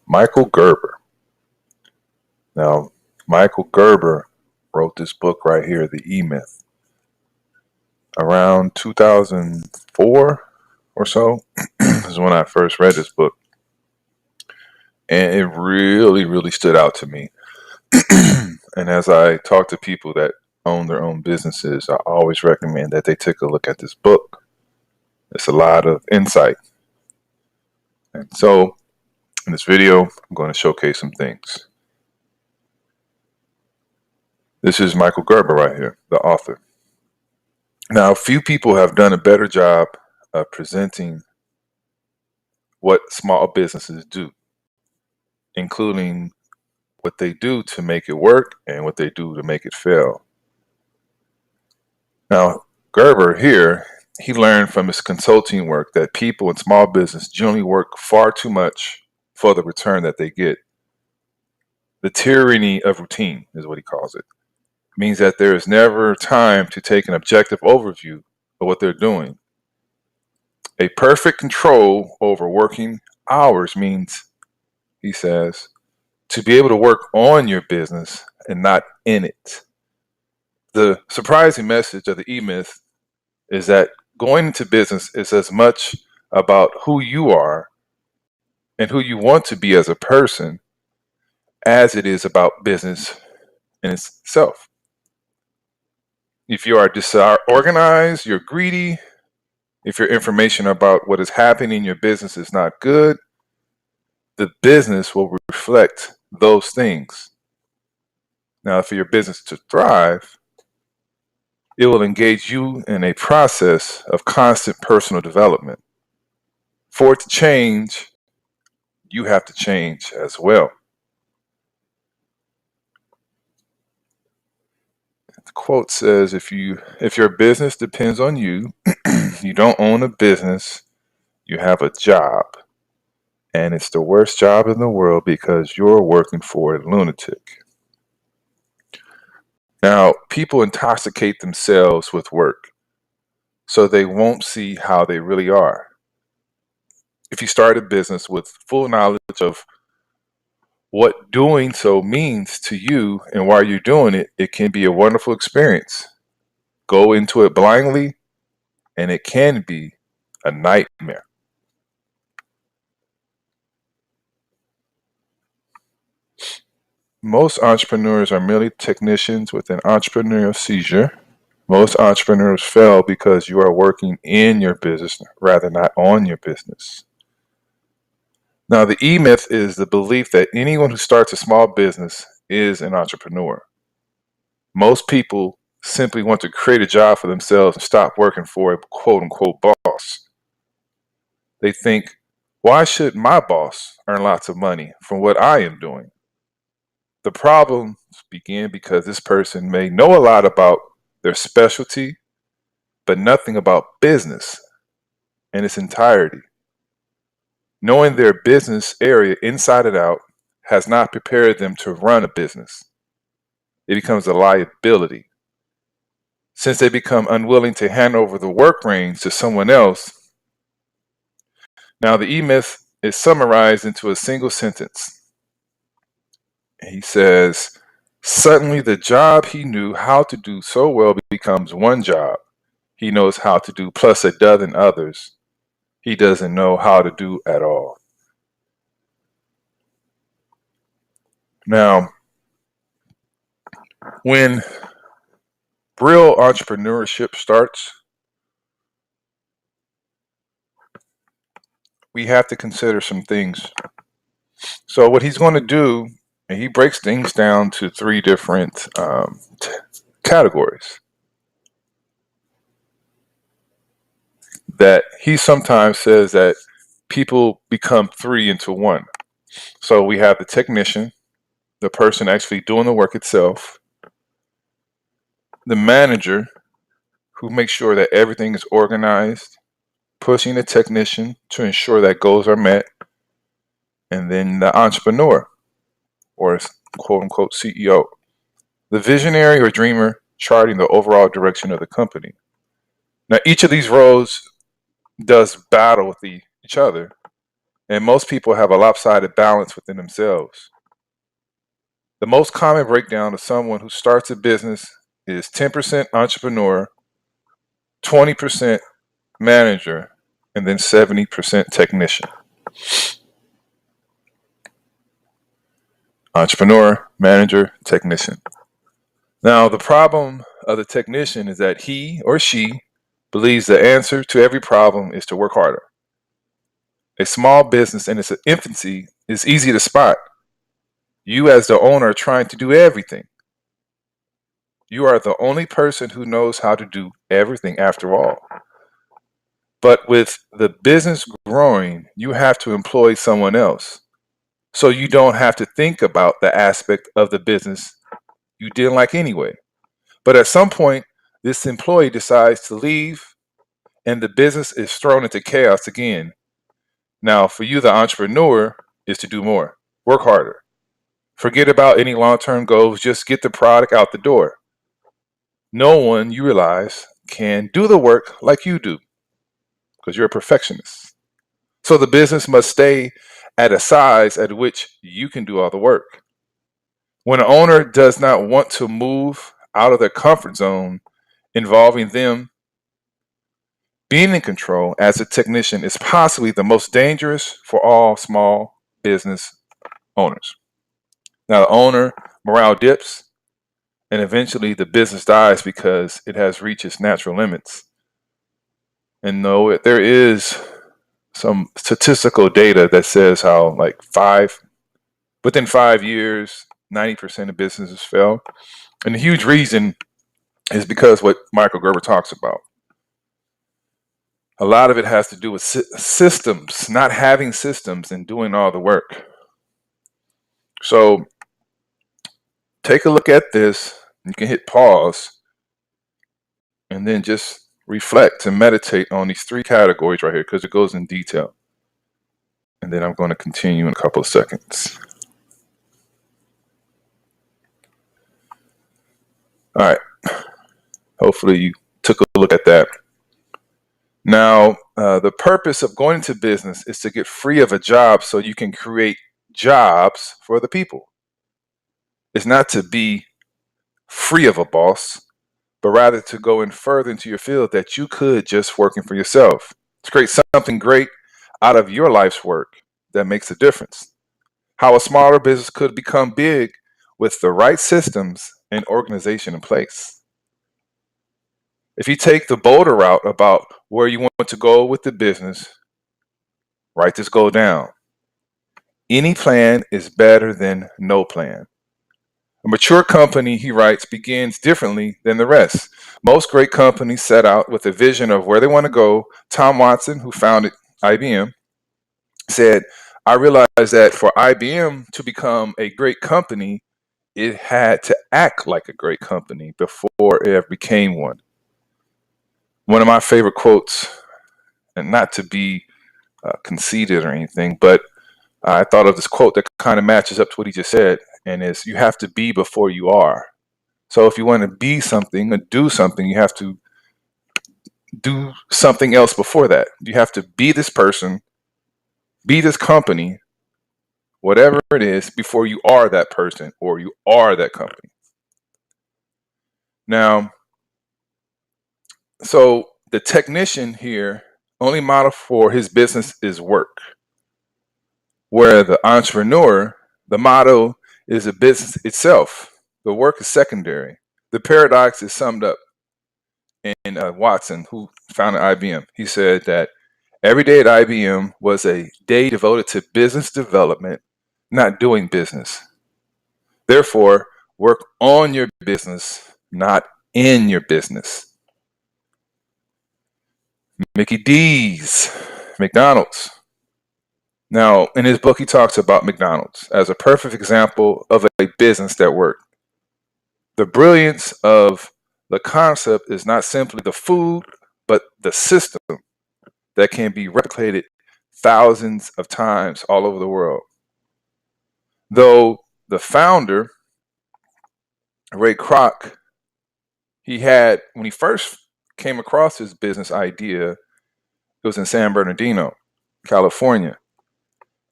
Michael Gerber. Now, Michael Gerber wrote this book right here, The Emyth, around 2004 or so is when I first read this book. And it really, really stood out to me. And as I talk to people that own their own businesses, I always recommend that they take a look at this book. It's a lot of insight. And so in this video, I'm going to showcase some things. This is Michael Gerber right here, the author. Now, few people have done a better job of presenting what small businesses do, including what they do to make it work and what they do to make it fail. Now, Gerber here, he learned from his consulting work that people in small business generally work far too much for the return that they get. The tyranny of routine is what he calls it. It means that there is never time to take an objective overview of what they're doing. A perfect control over working hours means, he says, to be able to work on your business and not in it. The surprising message of the Emyth is that going into business is as much about who you are and who you want to be as a person as it is about business in itself. If you are disorganized, you're greedy, if your information about what is happening in your business is not good, the business will reflect those things. Now, for your business to thrive, it will engage you in a process of constant personal development. For it to change, you have to change as well. The quote says, if your business depends on you, you don't own a business, you have a job. And it's the worst job in the world because you're working for a lunatic. Now, people intoxicate themselves with work, so they won't see how they really are. If you start a business with full knowledge of what doing so means to you and why you're doing it, it can be a wonderful experience. Go into it blindly, and it can be a nightmare. Most entrepreneurs are merely technicians with an entrepreneurial seizure. Most entrepreneurs fail because you are working in your business rather not on your business. Now, the E-myth is the belief that anyone who starts a small business is an entrepreneur. Most people simply want to create a job for themselves and stop working for a quote-unquote boss. They think, why should my boss earn lots of money from what I am doing? The problems begin because this person may know a lot about their specialty, but nothing about business in its entirety. Knowing their business area inside and out has not prepared them to run a business. It becomes a liability. Since they become unwilling to hand over the work reins to someone else. Now, the E-myth is summarized into a single sentence. He says, suddenly the job he knew how to do so well becomes one job he knows how to do plus a dozen others he doesn't know how to do at all. Now, when real entrepreneurship starts, we have to consider some things. So what he's going to do, and he breaks things down to three different categories that he sometimes says that people become three into one. So we have the technician, the person actually doing the work itself, the manager who makes sure that everything is organized, pushing the technician to ensure that goals are met, and then the entrepreneur, or quote-unquote CEO, the visionary or dreamer charting the overall direction of the company. Now, each of these roles does battle with each other, and most people have a lopsided balance within themselves. The most common breakdown of someone who starts a business is 10% entrepreneur, 20% manager, and then 70% technician. Entrepreneur, manager, technician. Now, the problem of the technician is that he or she believes the answer to every problem is to work harder. A small business in its infancy is easy to spot. You, as the owner, are trying to do everything. You are the only person who knows how to do everything after all. But with the business growing, you have to employ someone else. So you don't have to think about the aspect of the business you didn't like anyway. But at some point, this employee decides to leave and the business is thrown into chaos again. Now, for you, the entrepreneur, is to do more, work harder. Forget about any long-term goals, just get the product out the door. No one, you realize, can do the work like you do because you're a perfectionist. So the business must stay at a size at which you can do all the work. When an owner does not want to move out of their comfort zone, involving them being in control as a technician is possibly the most dangerous for all small business owners. Now, the owner morale dips, and eventually the business dies because it has reached its natural limits. And though there is some statistical data that says how, like, within 5 years, 90% of businesses fail. And the huge reason is because what Michael Gerber talks about. A lot of it has to do with systems, not having systems and doing all the work. So take a look at this. You can hit pause and then just reflect and meditate on these three categories right here because it goes in detail. And then I'm going to continue in a couple of seconds. All right. Hopefully you took a look at that. Now, the purpose of going into business is to get free of a job so you can create jobs for the people. It's not to be free of a boss, but rather to go in further into your field that you could just working for yourself. To create something great out of your life's work that makes a difference. How a smaller business could become big with the right systems and organization in place. If you take the bolder route about where you want to go with the business, write this goal down. Any plan is better than no plan. A mature company, he writes, begins differently than the rest. Most great companies set out with a vision of where they want to go. Tom Watson, who founded IBM, said, I realized that for IBM to become a great company, it had to act like a great company before it ever became one. One of my favorite quotes, and not to be conceited or anything, but I thought of this quote that kind of matches up to what he just said, and is you have to be before you are. So if you want to be something or do something, you have to do something else before that. You have to be this person, be this company, whatever it is, before you are that person or you are that company. Now, so the technician here, only model for his business is work, where the entrepreneur, the motto is the business itself. The work is secondary. The paradox is summed up in Watson, who founded IBM. He said that every day at IBM was a day devoted to business development, not doing business. Therefore, work on your business, not in your business. Mickey D's, McDonald's. Now, in his book, he talks about McDonald's as a perfect example of a business that worked. The brilliance of the concept is not simply the food, but the system that can be replicated thousands of times all over the world. Though the founder, Ray Kroc, when he first came across his business idea, it was in San Bernardino, California.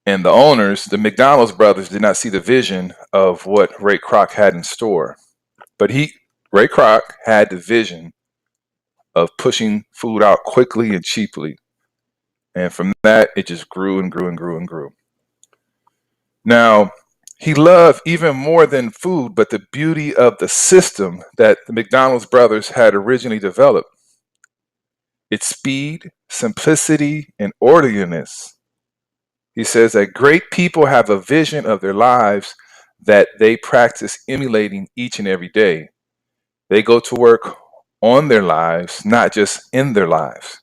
And the owners, the McDonald's brothers, did not see the vision of what Ray Kroc had in store. But Ray Kroc had the vision of pushing food out quickly and cheaply. And from that, it just grew and grew and grew and grew. Now, he loved even more than food, but the beauty of the system that the McDonald's brothers had originally developed. Its speed, simplicity, and orderliness. He says that great people have a vision of their lives that they practice emulating each and every day. They go to work on their lives, not just in their lives.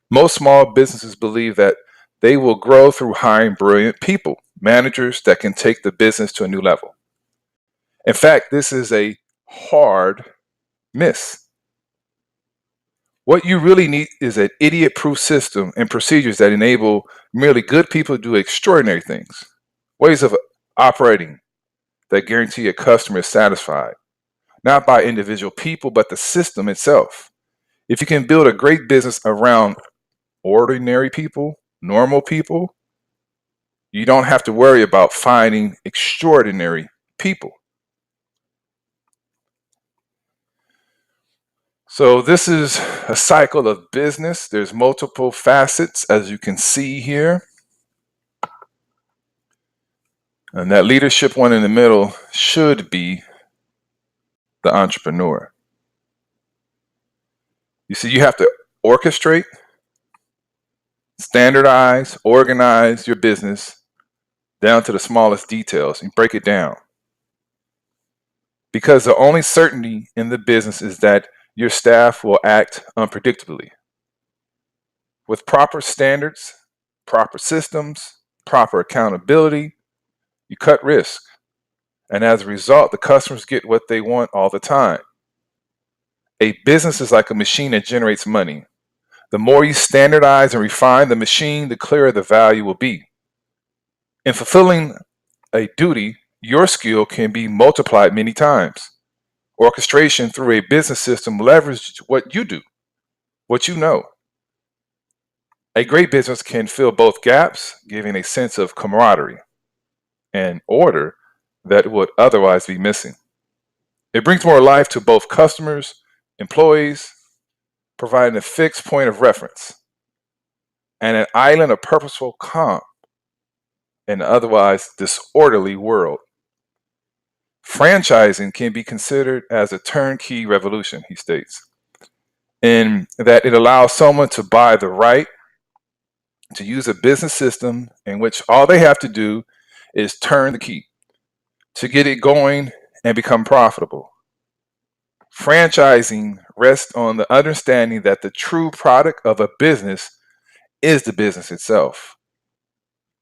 Most small businesses believe that they will grow through hiring brilliant people, managers that can take the business to a new level. In fact, this is a hard miss. What you really need is an idiot-proof system and procedures that enable merely good people to do extraordinary things. Ways of operating that guarantee a customer is satisfied, not by individual people, but the system itself. If you can build a great business around ordinary people, normal people, you don't have to worry about finding extraordinary people. So this is a cycle of business. There's multiple facets, as you can see here. And that leadership one in the middle should be the entrepreneur. You see, you have to orchestrate, standardize, organize your business down to the smallest details and break it down. Because the only certainty in the business is that your staff will act unpredictably. With proper standards, proper systems, proper accountability, you cut risk. And as a result, the customers get what they want all the time. A business is like a machine that generates money. The more you standardize and refine the machine, the clearer the value will be. In fulfilling a duty, your skill can be multiplied many times. Orchestration through a business system leverages what you do, what you know. A great business can fill both gaps, giving a sense of camaraderie and order that would otherwise be missing. It brings more life to both customers, employees, providing a fixed point of reference and an island of purposeful calm in an otherwise disorderly world. Franchising can be considered as a turnkey revolution, he states, in that it allows someone to buy the right to use a business system in which all they have to do is turn the key to get it going and become profitable. Franchising rests on the understanding that the true product of a business is the business itself.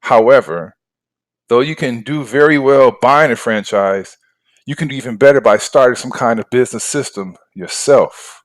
However, though you can do very well buying a franchise, you can do even better by starting some kind of business system yourself.